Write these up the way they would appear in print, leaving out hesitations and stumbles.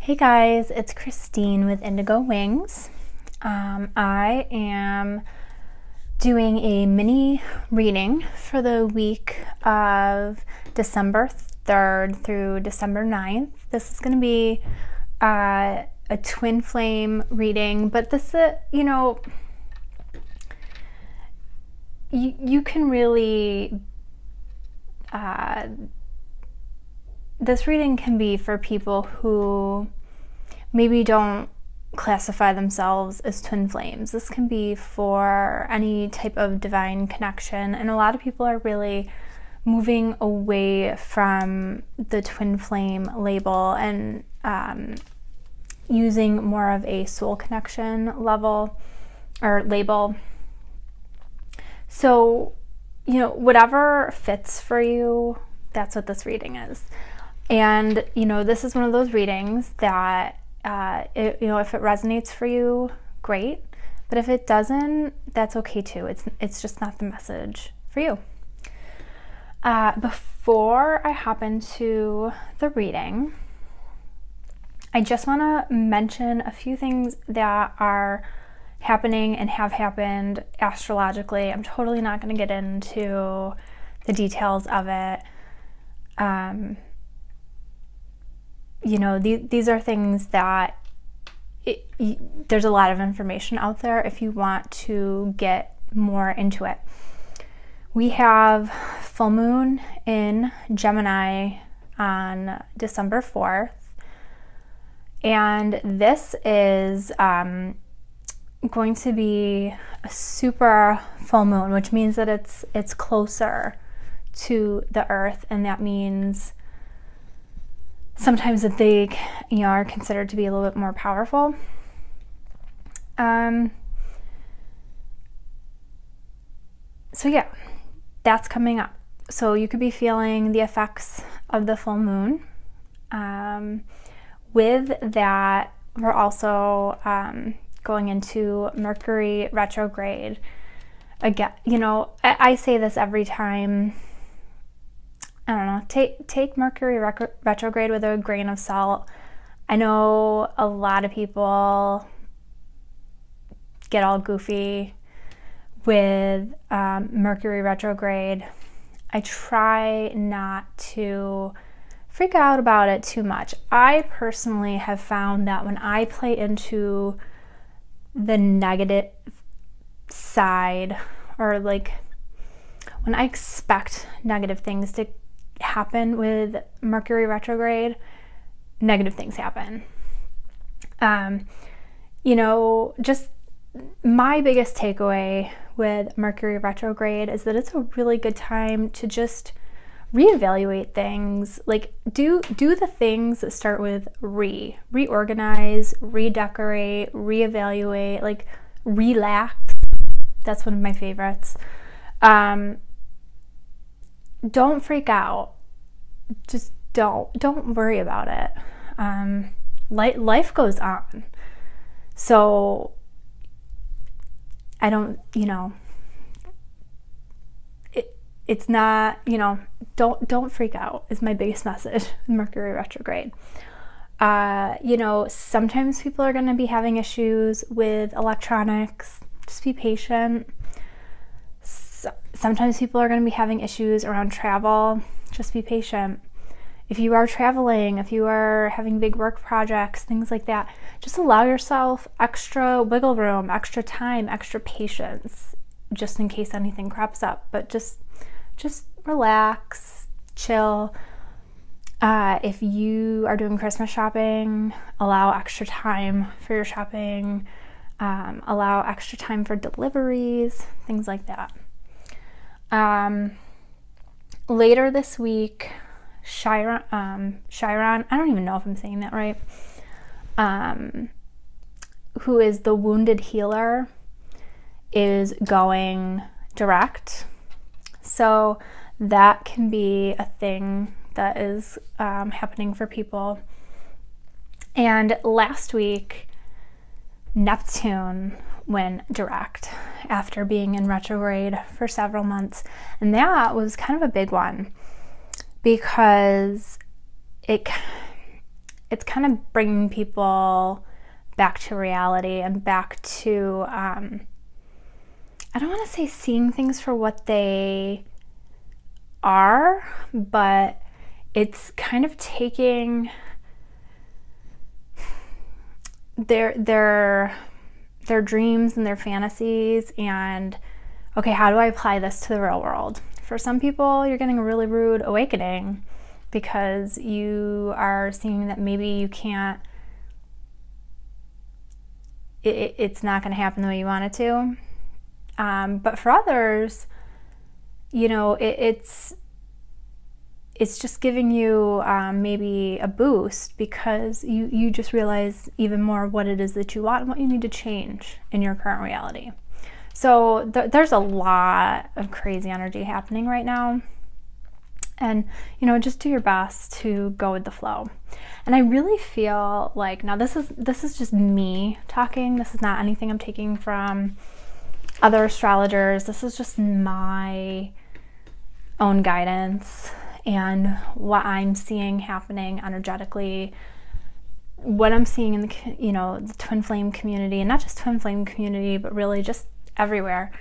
Hey guys, it's Christine with Indigo Wings. I am doing a mini reading for the week of December 3rd through December 9th. This is going to be a twin flame reading, but this is, you can really, this reading can be for people who maybe don't classify themselves as twin flames. This can be for any type of divine connection, and a lot of people are really moving away from the twin flame label and using more of a soul connection level or label. So, whatever fits for you, that's what this reading is. And, this is one of those readings that, if it resonates for you, great. But if it doesn't, that's okay too. It's just not the message for you. Before I hop into the reading, I just want to mention a few things that are happening and have happened astrologically. I'm totally not going to get into the details of it. These are things that there's a lot of information out there if you want to get more into it. We have full moon in Gemini on December 4th, and this is going to be a super full moon, which means that it's closer to the earth, and that means sometimes that they are considered to be a little bit more powerful. So yeah, that's coming up. So you could be feeling the effects of the full moon. With that, we're also going into Mercury retrograde. Again, I say this every time. I don't know, take Mercury retrograde with a grain of salt. I know a lot of people get all goofy with Mercury retrograde. I try not to freak out about it too much. I personally have found that when I play into the negative side, or like when I expect negative things to happen with Mercury retrograde, negative things happen. Just my biggest takeaway with Mercury retrograde is that it's a really good time to just reevaluate things. Like do the things that start with reorganize, redecorate, reevaluate, like relax. That's one of my favorites. Don't freak out. Just don't worry about it. Life goes on. So I don't, it's not, don't freak out is my biggest message with Mercury retrograde. Sometimes people are going to be having issues with electronics. Just be patient. Sometimes people are going to be having issues around travel. Just be patient. If you are traveling, if you are having big work projects, things like that, just allow yourself extra wiggle room, extra time, extra patience, just in case anything crops up. But just relax, chill. If you are doing Christmas shopping, allow extra time for your shopping. Allow extra time for deliveries, things like that. Later this week, Chiron, I don't even know if I'm saying that right, who is the wounded healer, is going direct. So that can be a thing that is happening for people. And last week, Neptune went direct after being in retrograde for several months. And that was kind of a big one because it it's kind of bringing people back to reality and back to, I don't want to say seeing things for what they are, but it's kind of taking their dreams and their fantasies and, okay, how do I apply this to the real world? For some people, you're getting a really rude awakening because you are seeing that maybe you can't, it's not going to happen the way you want it to. But for others, you know, it's just giving you maybe a boost because you just realize even more what it is that you want and what you need to change in your current reality. So there's a lot of crazy energy happening right now. And, you know, just do your best to go with the flow. And I really feel like, now this is just me talking. This is not anything I'm taking from other astrologers. This is just my own guidance and what I'm seeing happening energetically, what I'm seeing in the, you know, the twin flame community, and not just twin flame community, but really just everywhere.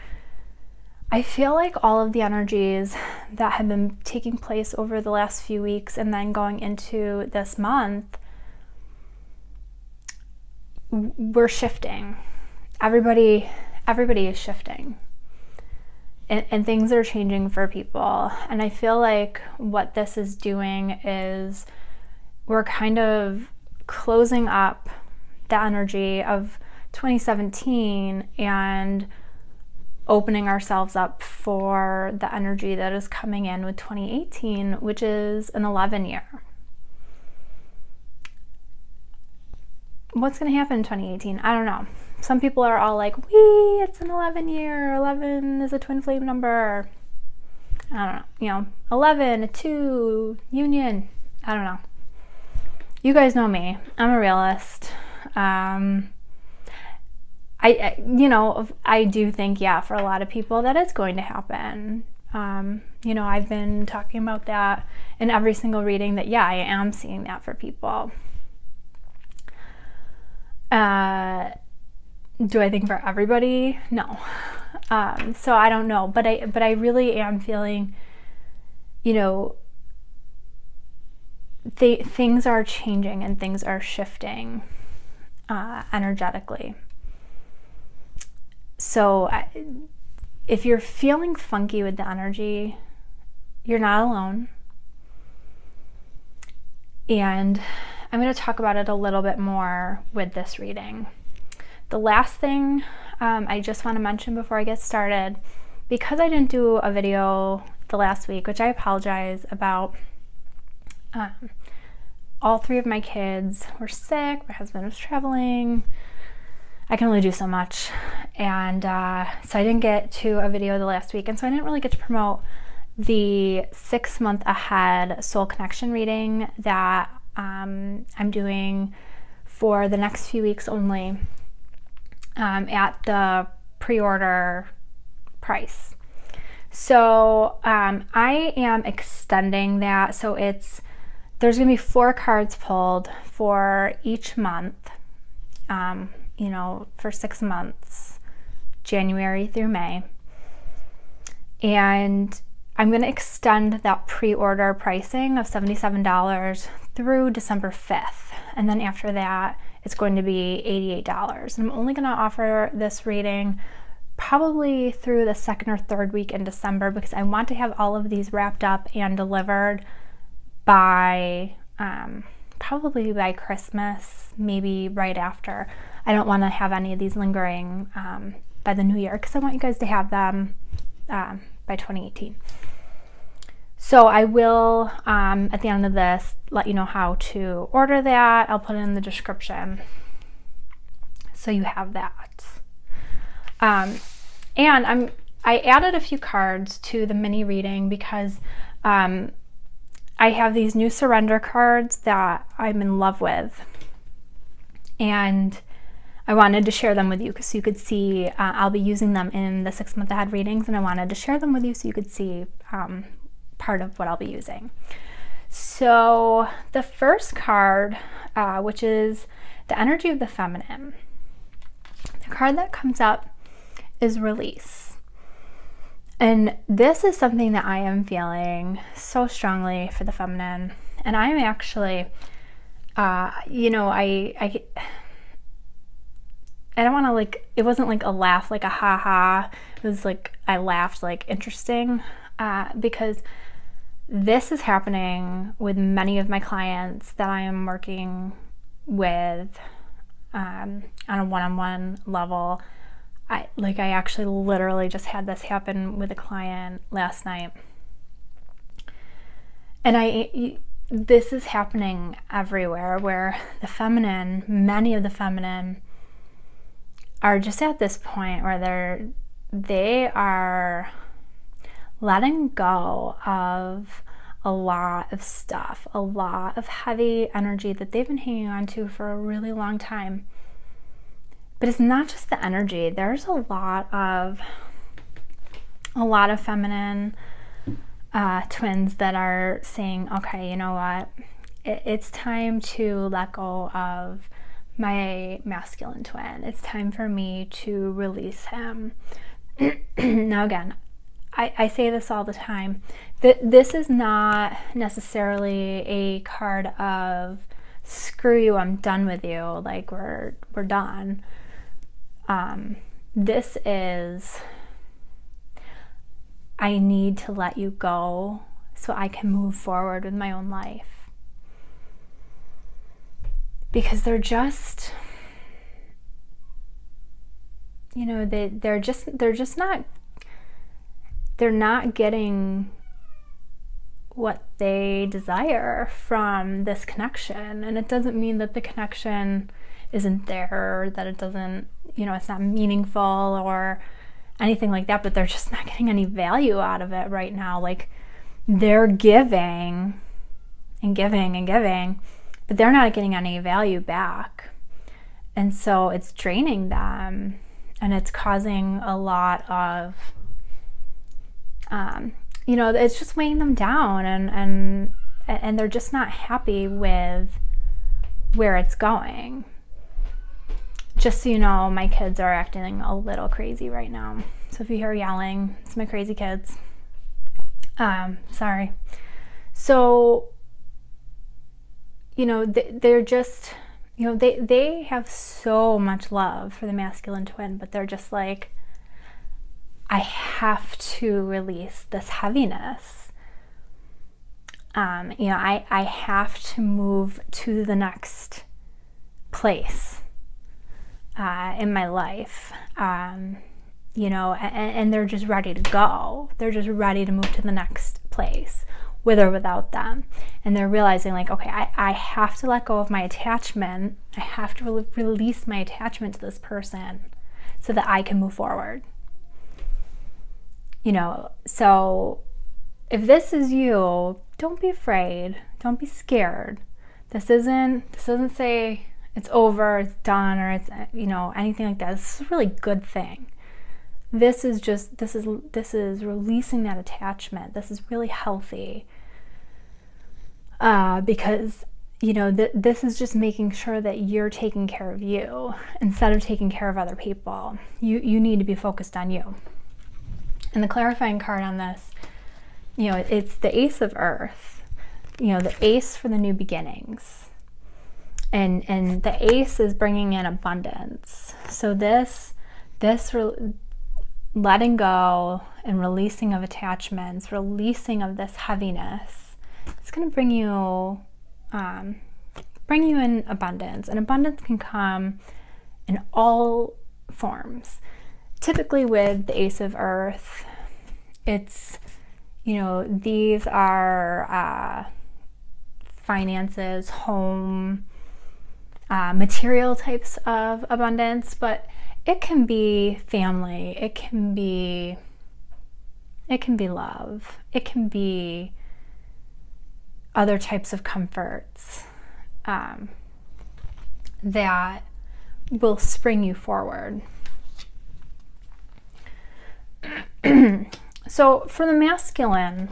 I feel like all of the energies that have been taking place over the last few weeks and then going into this month, we're shifting. Everybody is shifting. And things are changing for people. And I feel like what this is doing is we're kind of closing up the energy of 2017 and opening ourselves up for the energy that is coming in with 2018, which is an 11 year. What's going to happen in 2018? I don't know. Some people are all like, wee, it's an 11 year. 11 is a twin flame number. I don't know. You know, 11, a 2, union. I don't know. You guys know me. I'm a realist. You know, I do think, yeah, for a lot of people that is going to happen. You know, I've been talking about that in every single reading that, yeah, I am seeing that for people. Do I think for everybody? No. So I don't know, but I really am feeling, you know, things are changing and things are shifting energetically. So if you're feeling funky with the energy, you're not alone. And I'm going to talk about it a little bit more with this reading. The last thing I just want to mention before I get started, because I didn't do a video the last week, which I apologize about, all 3 of my kids were sick, my husband was traveling, I can only do so much, and so I didn't get to a video the last week, and so I didn't really get to promote the 6 month ahead soul connection reading that I'm doing for the next few weeks only at the pre-order price. So I am extending that, so there's gonna be 4 cards pulled for each month, you know, for 6 months, January through May. And I'm going to extend that pre-order pricing of $77 through December 5th. And then after that, it's going to be $88. And I'm only going to offer this reading probably through the 2nd or 3rd week in December, because I want to have all of these wrapped up and delivered by probably by Christmas, maybe right after. I don't want to have any of these lingering by the new year, because I want you guys to have them by 2018. So I will, at the end of this, let you know how to order that. I'll put it in the description so you have that. And I added a few cards to the mini reading because I have these new surrender cards that I'm in love with, and I wanted to share them with you so you could see. I'll be using them in the 6 month ahead readings, and I wanted to share them with you so you could see part of what I'll be using. So the first card, which is the energy of the feminine, the card that comes up is release. And this is something that I am feeling so strongly for the feminine. And I'm actually, you know, I don't want to, like, it wasn't like a laugh, like a ha-ha. It was like I laughed like interesting, because this is happening with many of my clients that I am working with on a one-on-one level. I actually literally just had this happen with a client last night. And this is happening everywhere, where the feminine, many of the feminine are just at this point where they are letting go of a lot of stuff, a lot of heavy energy that they've been hanging on to for a really long time. But it's not just the energy. There's a lot of feminine twins that are saying, okay, you know what? It's time to let go of my masculine twin. It's time for me to release him. Now again, I say this all the time. This is not necessarily a card of screw you, I'm done with you, like we're done. This is, I need to let you go so I can move forward with my own life. Because they're just, you know, they're not getting what they desire from this connection. And it doesn't mean that the connection isn't there, or that it doesn't, you know, it's not meaningful or anything like that, but they're just not getting any value out of it right now. Like, they're giving and giving and giving, but they're not getting any value back. And so it's draining them, and it's causing a lot of, you know, it's just weighing them down, and they're just not happy with where it's going. Just so you know, my kids are acting a little crazy right now. So if you hear yelling, it's my crazy kids. Sorry. So, you know, they're just, you know, they have so much love for the masculine twin, but they're just like, I have to release this heaviness. You know, I have to move to the next place in my life. You know, and they're just ready to go. They're just ready to move to the next place, with or without them. And they're realizing, like, okay, I have to let go of my attachment. I have to release my attachment to this person so that I can move forward. You know, so if this is you, don't be afraid. Don't be scared. This doesn't say it's over, it's done, or it's, you know, anything like that. This is a really good thing. This is releasing that attachment. This is really healthy, because, you know, this is just making sure that you're taking care of you instead of taking care of other people. You need to be focused on you. And the clarifying card on this, you know, it's the Ace of Earth. You know, the Ace for the new beginnings. And the Ace is bringing in abundance. So this letting go and releasing of attachments, releasing of this heaviness, it's going to bring you in abundance. And abundance can come in all forms. Typically with the Ace of Earth, it's, you know, these are finances, home, material types of abundance, but it can be family, it can be love, it can be other types of comforts that will spring you forward. So for the masculine,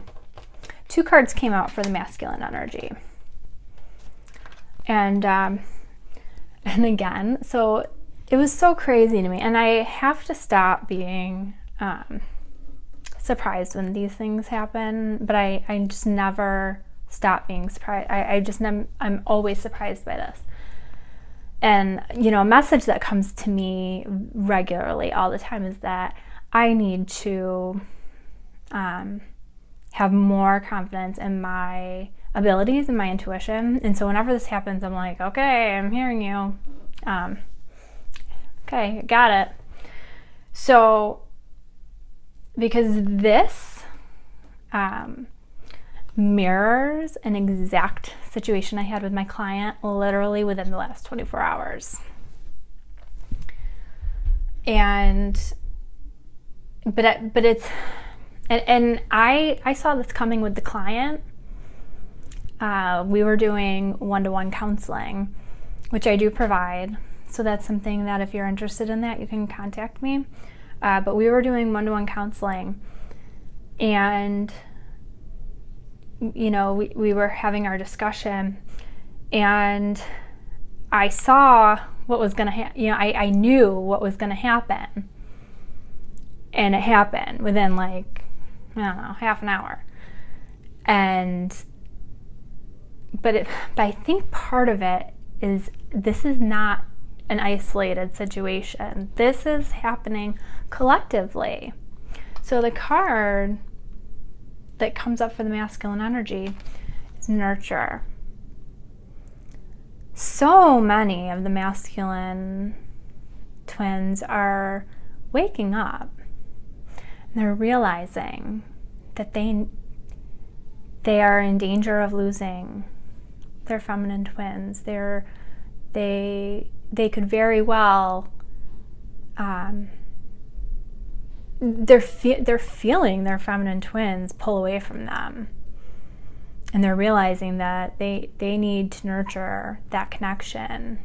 2 cards came out for the masculine energy. And again, so it was so crazy to me. And I have to stop being surprised when these things happen, but I just never stop being surprised. I'm always surprised by this. And, you know, a message that comes to me regularly all the time is that I need to have more confidence in my abilities and my intuition. And so whenever this happens, I'm like, okay, I'm hearing you. Okay, got it. So, because this mirrors an exact situation I had with my client literally within the last 24 hours. But it's, and I saw this coming with the client. We were doing one-to-one counseling, which I do provide. So that's something that if you're interested in that, you can contact me. But we were doing one-to-one counseling, and you know, we were having our discussion, and I saw what was going to happen. You know, I knew what was going to happen, and it happened within like, I don't know, half an hour. But I think part of it is this is not an isolated situation. This is happening collectively. So the card that comes up for the masculine energy is nurture. So many of the masculine twins are waking up, and they're realizing that they are in danger of losing their feminine twins. They could very well they're feeling their feminine twins pull away from them, and they're realizing that they need to nurture that connection.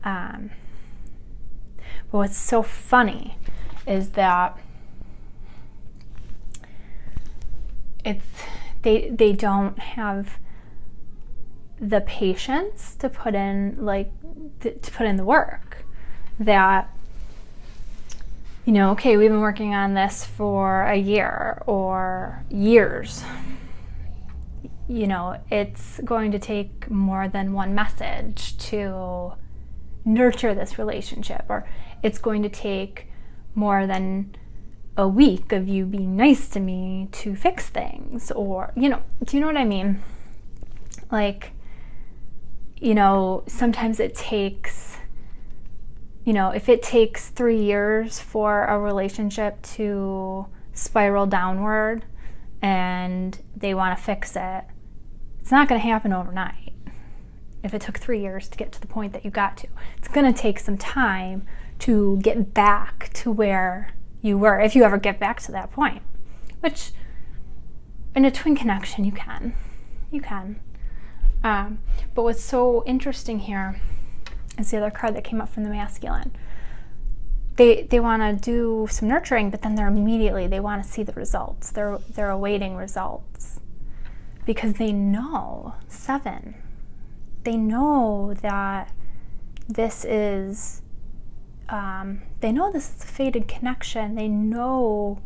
But what's so funny is that they don't have the patience to put in the work. That, you know, okay, we've been working on this for a year or years. You know, it's going to take more than one message to nurture this relationship, or it's going to take more than a week of you being nice to me to fix things, or, you know, do you know what I mean? Like, you know, sometimes it takes, you know, if it takes 3 years for a relationship to spiral downward and they want to fix it, it's not going to happen overnight. If it took 3 years to get to the point that you got to, it's going to take some time to get back to where you were, if you ever get back to that point, which in a twin connection you can. But what's so interesting here is the other card that came up from the masculine. They want to do some nurturing, but then they want to see the results. They're awaiting results because they know, 7, they know that this is a fated connection. They know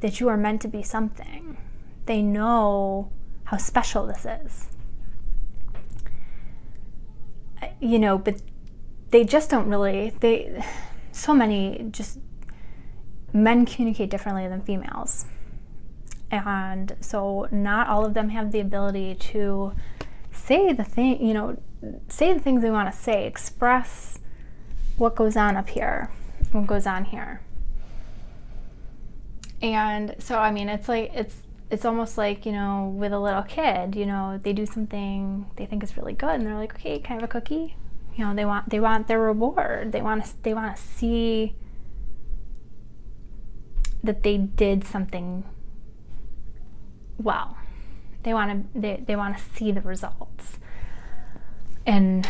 that you are meant to be something. They know how special this is. You know, but they just don't really, so many just, men communicate differently than females. And so not all of them have the ability to say the things they want to say, express what goes on up here, what goes on here. And so, I mean, it's like, it's almost like, you know, with a little kid, you know, they do something they think is really good, and they're like, okay, can I have a cookie? You know, they want their reward. They want to see that they did something well. They want to see the results. And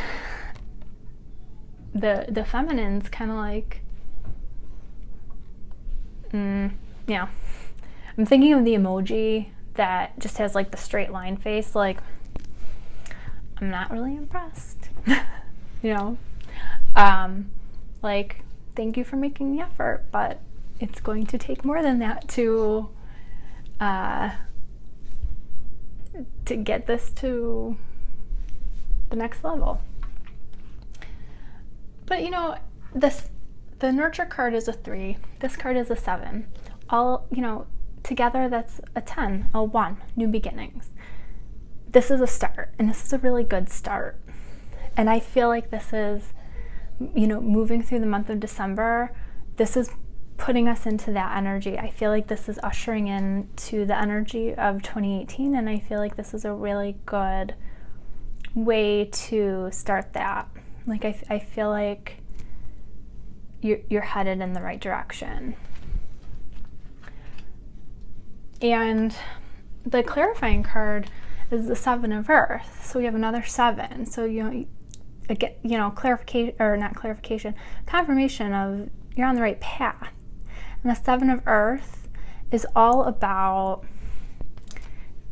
the feminine's kind of like, yeah. I'm thinking of the emoji that just has like the straight line face, like, I'm not really impressed. You know, like, thank you for making the effort, but it's going to take more than that to get this to the next level. But you know, the nurture card is a 3, this card is a 7. All, you know, together that's a 10, a 1, new beginnings. This is a start, and this is a really good start. And I feel like this is, you know, moving through the month of December, this is putting us into that energy. I feel like this is ushering in to the energy of 2018, and I feel like this is a really good way to start that. Like, I feel like you're headed in the right direction. And the clarifying card is the 7 of Earth. So we have another 7. So, you know, clarification, or not clarification, confirmation of you're on the right path. And the 7 of Earth is all about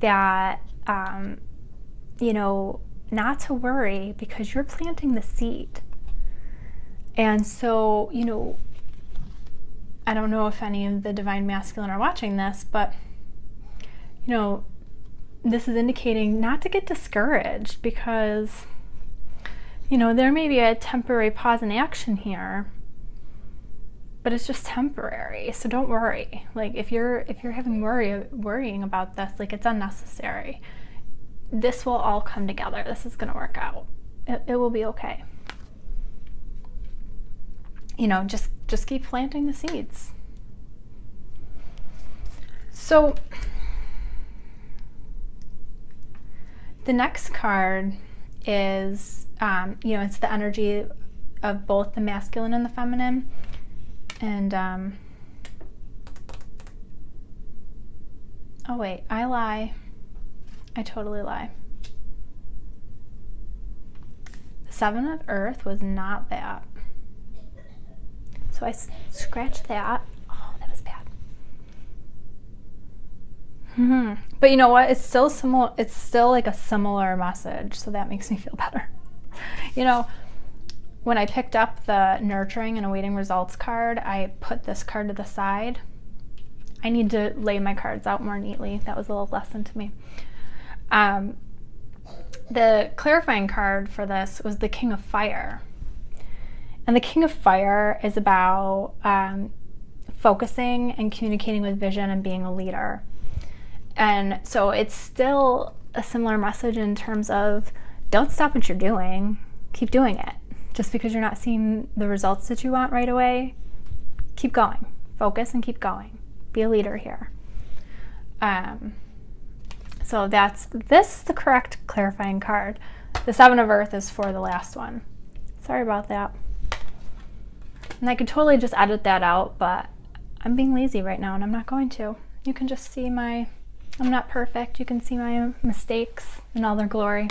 that, you know, not to worry, because you're planting the seed. And so, you know, I don't know if any of the Divine Masculine are watching this, but, you know, this is indicating not to get discouraged, because, you know, there may be a temporary pause in action here, but it's just temporary. So don't worry. Like, if you're having worrying about this, like, it's unnecessary. This will all come together. This is going to work out. It will be okay. You know, just keep planting the seeds. So the next card is, you know, it's the energy of both the masculine and the feminine. And, oh wait, I lie. I totally lie. The 7 of Earth was not that. So I scratched that. Oh, that was bad. But you know what? It's still similar. It's still like a similar message. So that makes me feel better. You know, when I picked up the nurturing and awaiting results card, I put this card to the side. I need to lay my cards out more neatly. That was a little lesson to me. The clarifying card for this was the King of Fire. And the King of Fire is about focusing and communicating with vision and being a leader. And so it's still a similar message in terms of, don't stop what you're doing. Keep doing it. Just because you're not seeing the results that you want right away, keep going. Focus and keep going. Be a leader here. So this is the correct clarifying card. The 7 of Earth is for the last one. Sorry about that. And I could totally just edit that out, but I'm being lazy right now and I'm not going to. You can just see I'm not perfect. You can see my mistakes in all their glory.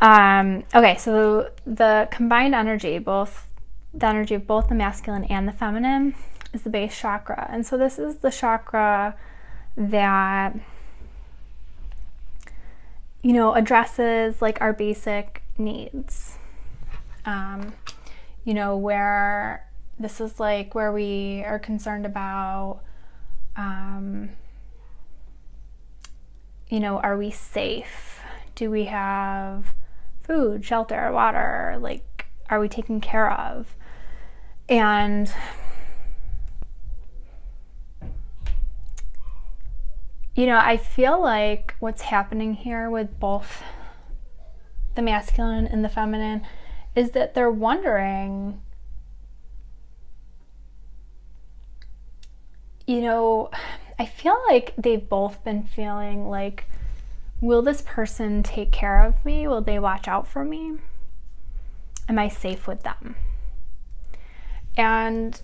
Okay, so the combined energy, the energy of both the masculine and the feminine, is the base chakra. And so this is the chakra that, you know, addresses like our basic needs. You know, where this is like where we are concerned about, you know, are we safe? Do we have food, shelter, water? Like, are we taken care of? And you know, I feel like what's happening here with both the masculine and the feminine is that they're wondering, you know, I feel like they've both been feeling like, will this person take care of me? Will they watch out for me? Am I safe with them? And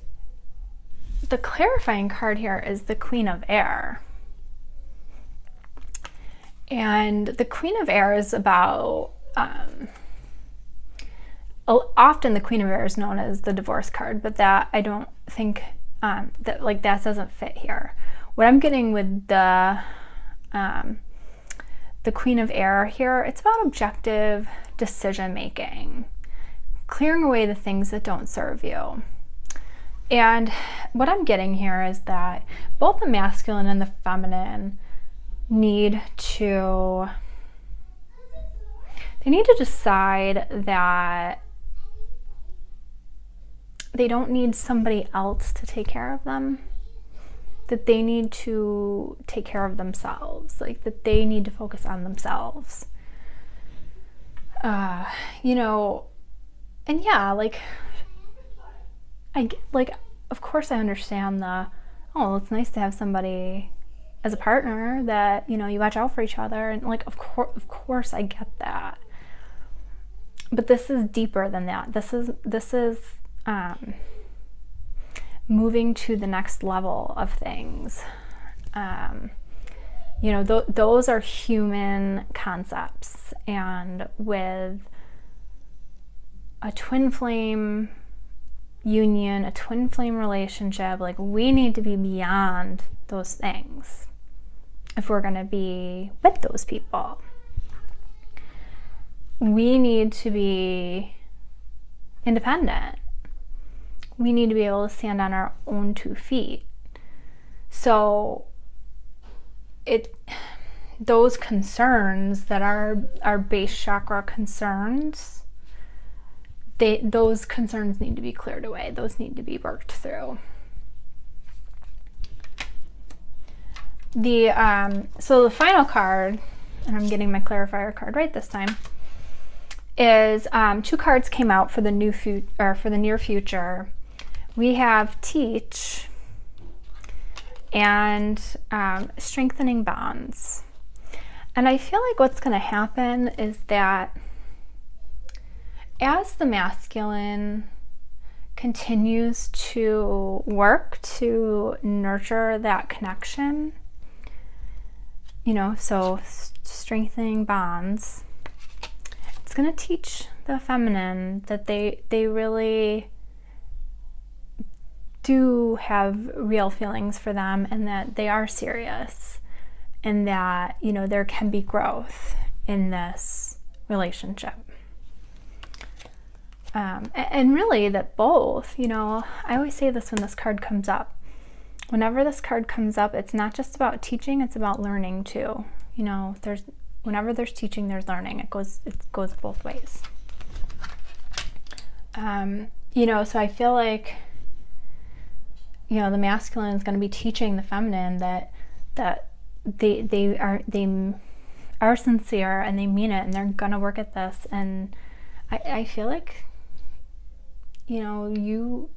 the clarifying card here is the Queen of Air. And the Queen of Air is about, often the Queen of Air is known as the divorce card, but that I don't think, that like that doesn't fit here. what I'm getting with the Queen of Air here, it's about objective decision making, clearing away the things that don't serve you. And what I'm getting here is that both the masculine and the feminine need to decide that they don't need somebody else to take care of them, that they need to take care of themselves, like that they need to focus on themselves. You know, and yeah, like, of course I understand oh, it's nice to have somebody as a partner that, you know, you watch out for each other, and like, of course I get that. But this is deeper than that. This is moving to the next level of things. You know, those are human concepts, and with a twin flame union, a twin flame relationship, like, we need to be beyond those things if we're going to be with those people. We need to be independent. We need to be able to stand on our own 2 feet. So those concerns that are base chakra concerns, those concerns need to be cleared away. Those need to be worked through. So the final card, and I'm getting my clarifier card right this time, is 2 cards came out for the near future. We have Teach and Strengthening Bonds. And I feel like what's going to happen is that as the masculine continues to work to nurture that connection, you know, so strengthening bonds, it's going to teach the feminine that they really do have real feelings for them, and that they are serious, and that, you know, there can be growth in this relationship. And really that both, you know, I always say this when this card comes up. Whenever this card comes up, it's not just about teaching, it's about learning too. You know, whenever there's teaching, there's learning. It goes both ways. You know, so I feel like, you know, the masculine is going to be teaching the feminine that they are sincere, and they mean it, and they're going to work at this. And I feel like, you know,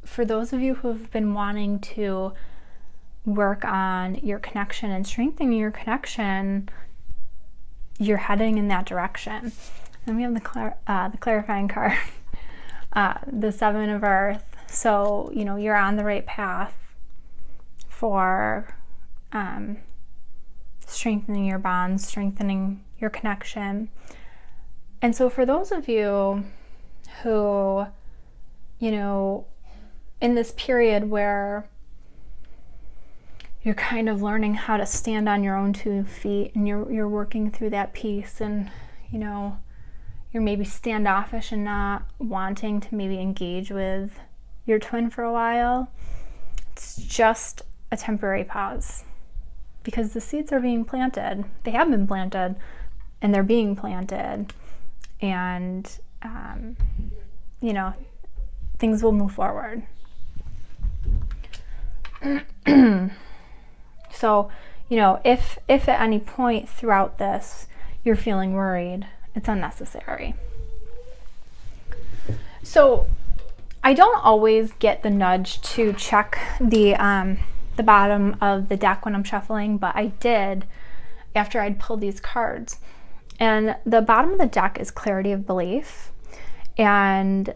for those of you who have been wanting to work on your connection and strengthening your connection, you're heading in that direction. Then we have the clarifying card, the 7 of Earth. So, you know, you're on the right path for strengthening your bonds, strengthening your connection. And so for those of you who, you know, in this period where you're kind of learning how to stand on your own 2 feet, and you're working through that piece, and, you know, you're maybe standoffish and not wanting to maybe engage with your twin for a while, it's just a temporary pause, because the seeds are being planted. They have been planted, and they're being planted, and you know, things will move forward. So, you know, if at any point throughout this you're feeling worried, it's unnecessary. So I don't always get the nudge to check the bottom of the deck when I'm shuffling, but I did after I'd pulled these cards. And the bottom of the deck is clarity of belief. And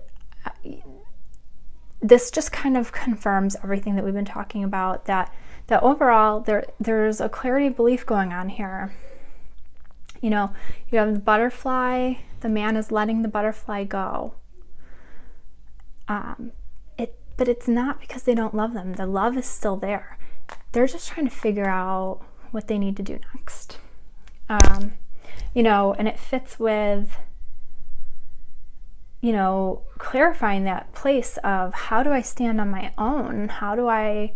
this just kind of confirms everything that we've been talking about, that overall there's a clarity of belief going on here. You know, you have the butterfly, the man is letting the butterfly go. But it's not because they don't love them. The love is still there. they're just trying to figure out what they need to do next. You know, and it fits with, you know, clarifying that place of how do I stand on my own? How do I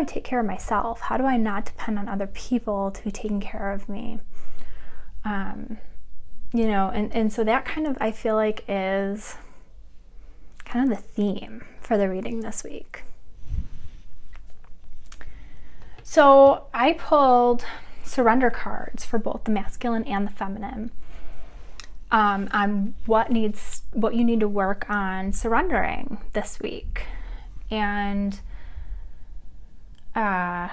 take care of myself? How do I not depend on other people to be taking care of me? You know, and so that kind of, I feel like, is kind of the theme for the reading this week. So I pulled surrender cards for both the masculine and the feminine, on what you need to work on surrendering this week. And I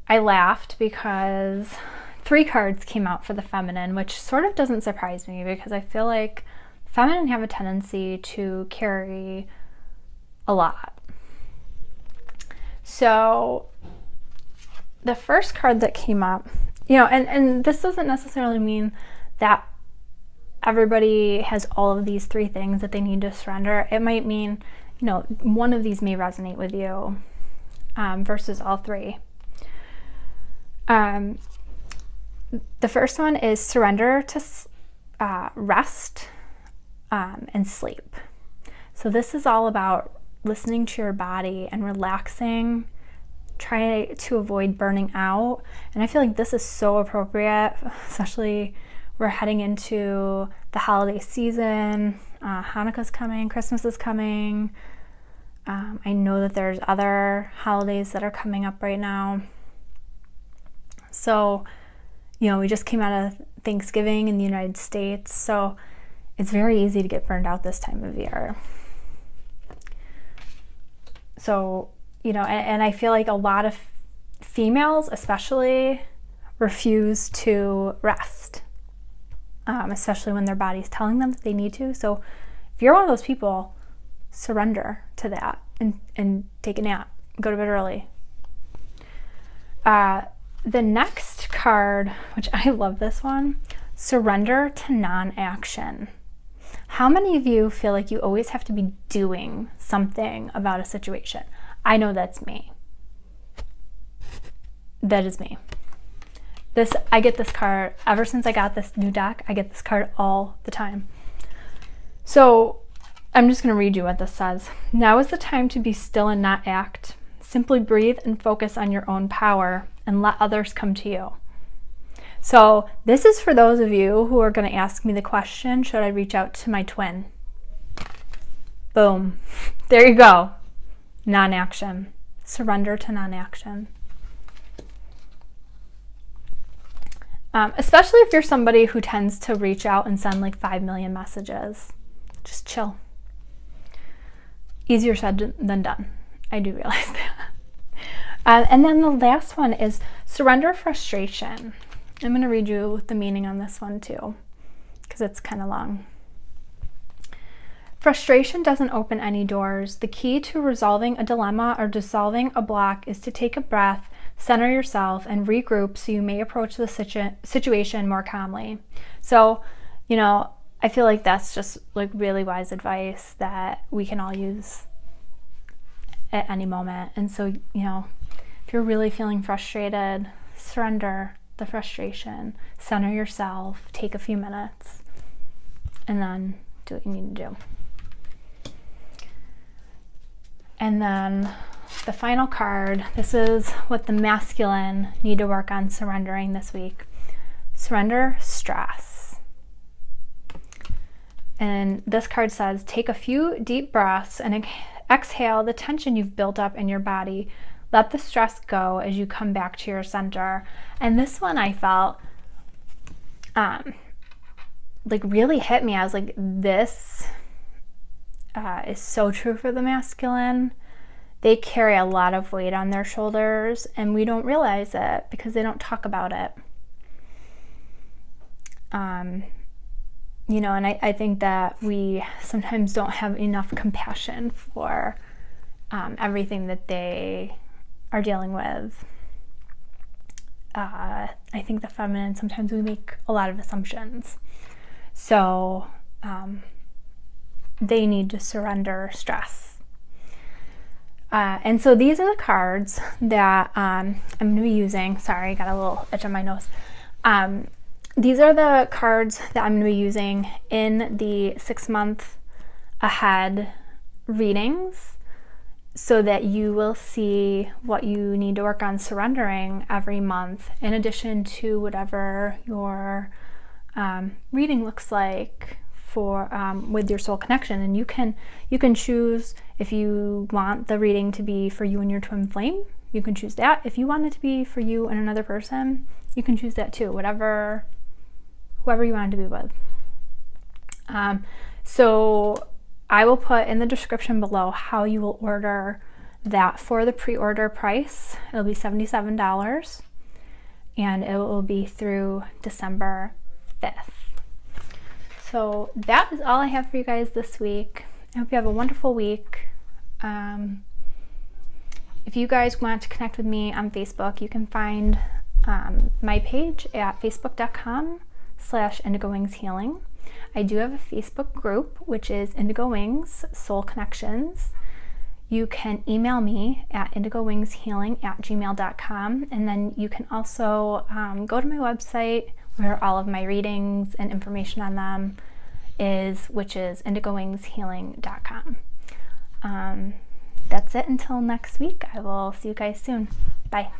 laughed because 3 cards came out for the feminine, which sort of doesn't surprise me because I feel like feminine have a tendency to carry a lot. So the first card that came up, you know, and this doesn't necessarily mean that everybody has all of these 3 things that they need to surrender. It might mean, you know, one of these may resonate with you versus all 3. The first one is surrender to rest and sleep. So this is all about listening to your body and relaxing, try to avoid burning out. And I feel like this is so appropriate, especially we're heading into the holiday season. Hanukkah's coming, Christmas is coming. I know that there's other holidays that are coming up right now. So, you know, we just came out of Thanksgiving in the United States, so it's very easy to get burned out this time of year. So, you know, and I feel like a lot of females especially refuse to rest, especially when their body's telling them that they need to. So if you're one of those people, surrender to that and take a nap, go to bed early. The next card, which I love this one, surrender to non-action. How many of you feel like you always have to be doing something about a situation? I know that's me. That is me. I get this card ever since I got this new deck. I get this card all the time. So I'm just going to read you what this says. Now is the time to be still and not act. Simply breathe and focus on your own power and let others come to you. So this is for those of you who are going to ask me the question, should I reach out to my twin? Boom. There you go. Non-action. Surrender to non-action. Especially if you're somebody who tends to reach out and send like 5 million messages. Just chill. Easier said than done. I do realize that. And then the last one is surrender frustration. I'm going to read you the meaning on this one too, because it's kind of long. Frustration doesn't open any doors. The key to resolving a dilemma or dissolving a block is to take a breath, center yourself, and regroup so you may approach the situation more calmly. So, you know, I feel like that's just like really wise advice that we can all use at any moment. And so, you know, if you're really feeling frustrated, surrender the frustration, center yourself, take a few minutes, and then do what you need to do. And then the final card, this is what the masculine need to work on surrendering this week. Surrender stress. And this card says, take a few deep breaths and exhale the tension you've built up in your body. Let the stress go as you come back to your center. And this one I felt like really hit me. I was like, this is so true for the masculine. They carry a lot of weight on their shoulders and we don't realize it because they don't talk about it. You know, and I think that we sometimes don't have enough compassion for everything that they are dealing with. I think the feminine, sometimes we make a lot of assumptions. So they need to surrender stress. And so these are the cards that I'm going to be using. Sorry, I got a little itch on my nose. These are the cards that I'm going to be using in the 6-month ahead readings, so that you will see what you need to work on surrendering every month, in addition to whatever your reading looks like for with your soul connection. And you can choose if you want the reading to be for you and your twin flame. You can choose that. If you want it to be for you and another person, you can choose that too. Whoever you want it to be with. So I will put in the description below how you will order that. For the pre-order price, it'll be $77, and it will be through December 5th. So that is all I have for you guys this week. I hope you have a wonderful week. If you guys want to connect with me on Facebook, you can find my page at facebook.com/Indigo Wings Healing. I do have a Facebook group, which is Indigo Wings Soul Connections. You can email me at indigowings.healing@gmail.com, and then you can also go to my website where all of my readings and information on them is, which is indigowings.healing.com. That's it until next week. I will see you guys soon. Bye.